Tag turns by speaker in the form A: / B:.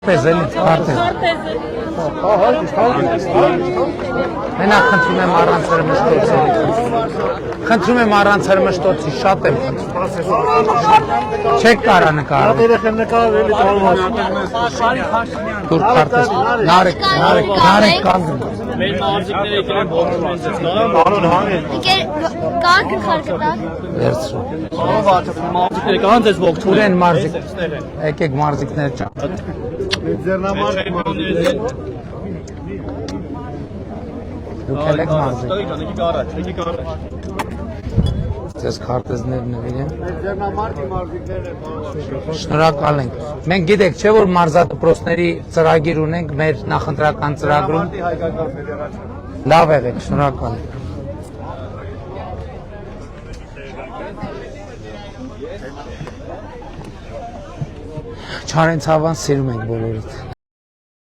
A: Պեզելի, քարտեզ։ Մենակ խնդրում եմ առանց հրմշտոցի։ Խնդրում եմ առանց հրմշտոցի, շատ եմ խնդրում։ Չեք կարա նկարել։ Դուր քարտեզ։ Նարեկ կանգն։
B: Մեր մարզիկները եկել են բոլորը ինձ կարան
C: Կան քարկտակ։
A: Վերցրու։
B: մարզիկները կարան ձեզ ողջունել։
A: Ուրեն մարզիկ։ Եկեք մարզիկներ ճան։ Դուք եք մարզիկ։ Ձեզ քարտեզներ նվիրեմ։ Շնորհակալ ենք։ Մենք գիտեք, չէ՞ որ մարզադպրոցների ծրագիր ունենք մեր նախընտրական ծրագրում։ Լավ եղեք, շնորհակալ ենք։ Չարենցավան սիրում ենք բոլորիդ։